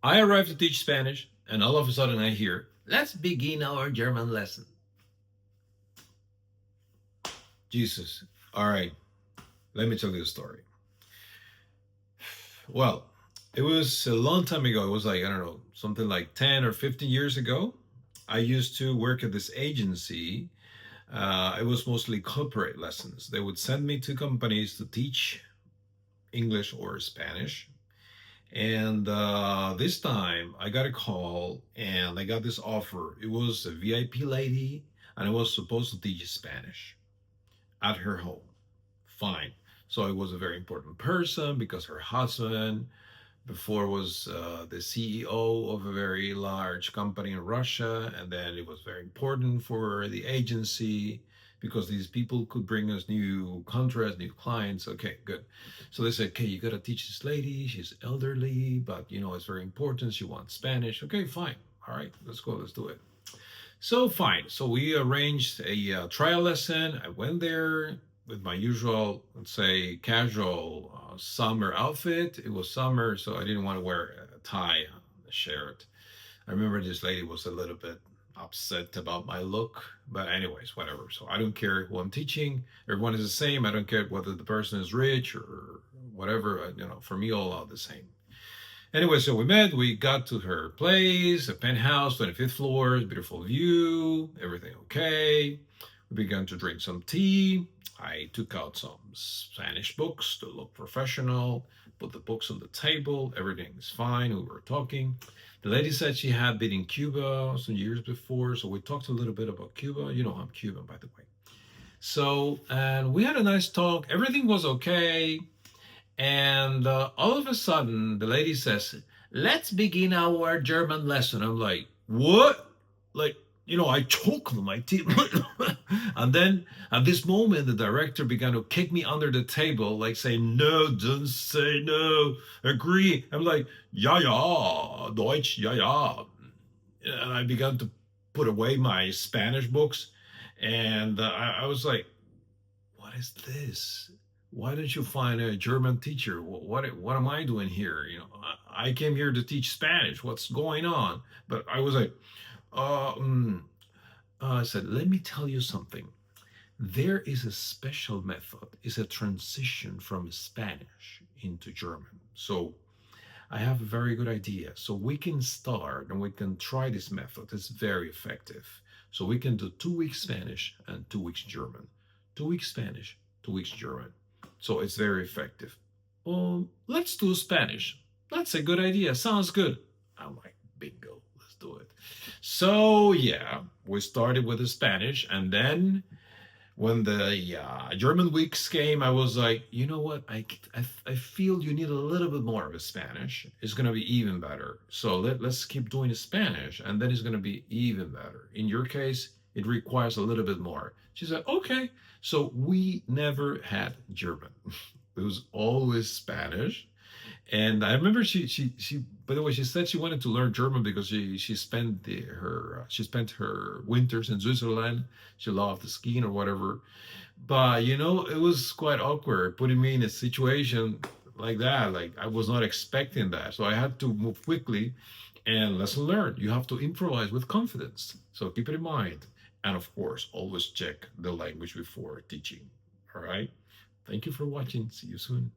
I arrived to teach Spanish, and all of a sudden I hear, let's begin our German lesson. Jesus. All right, let me tell you the story. Well, it was a long time ago. It was like, I don't know, something like 10 or 15 years ago. I used to work at this agency. It was mostly corporate lessons. They would send me to companies to teach English or Spanish. And this time I got a call and I got this offer. It was a VIP lady and I was supposed to teach Spanish at her home. Fine. So it was a very important person because her husband before was the CEO of a very large company in Russia, and then it was very important for the agency because these people could bring us new contracts, new clients. Okay, good. So they said, okay, you got to teach this lady. She's elderly, but it's very important. She wants Spanish. Okay, fine. All right, let's go. Let's do it. So fine. So we arranged a trial lesson. I went there with my usual, let's say, casual summer outfit. It was summer, so I didn't want to wear a tie, a shirt. I remember this lady was a little bit upset about my look, but anyways, whatever. So I don't care who I'm teaching. Everyone is the same. I don't care whether the person is rich or whatever. For me, all are the same. Anyway, so we met, we got to her place, a penthouse, 25th floor, beautiful view, everything okay. We began to drink some tea. I took out some Spanish books to look professional, put the books on the table, everything is fine, we were talking. The lady said she had been in Cuba some years before, so we talked a little bit about Cuba. You know, I'm Cuban, by the way. So, and we had a nice talk, everything was okay. And all of a sudden, the lady says, let's begin our German lesson. I'm like, what? Like, I choke on my teeth. And then at this moment, the director began to kick me under the table, like saying, no, don't say no, agree. I'm like, ja, ja, Deutsch, ja, ja. And I began to put away my Spanish books. And I was like, what is this? Why don't you find a German teacher? What am I doing here? I came here to teach Spanish. What's going on? But I was like, I said, let me tell you something. There is a special method. It's a transition from Spanish into German. So I have a very good idea. So we can start and we can try this method. It's very effective. So we can do 2 weeks Spanish and 2 weeks German. 2 weeks Spanish, 2 weeks German. So it's very effective. Let's do Spanish. That's a good idea. Sounds good. I'm like, bingo, let's do it. So yeah, we started with the Spanish, and then when the German weeks came, I was like, you know what? I feel you need a little bit more of a Spanish. It's going to be even better. So let's keep doing the Spanish, and then it's going to be even better. In your case, it requires a little bit more. She said, okay. So we never had German. It was always Spanish. And I remember she by the way, she said she wanted to learn German because she spent her winters in Switzerland. She loved the skiing or whatever. But it was quite awkward putting me in a situation like that. Like I was not expecting that. So I had to move quickly and lesson learned. You have to improvise with confidence. So keep it in mind. And of course, always check the language before teaching. All right. Thank you for watching. See you soon.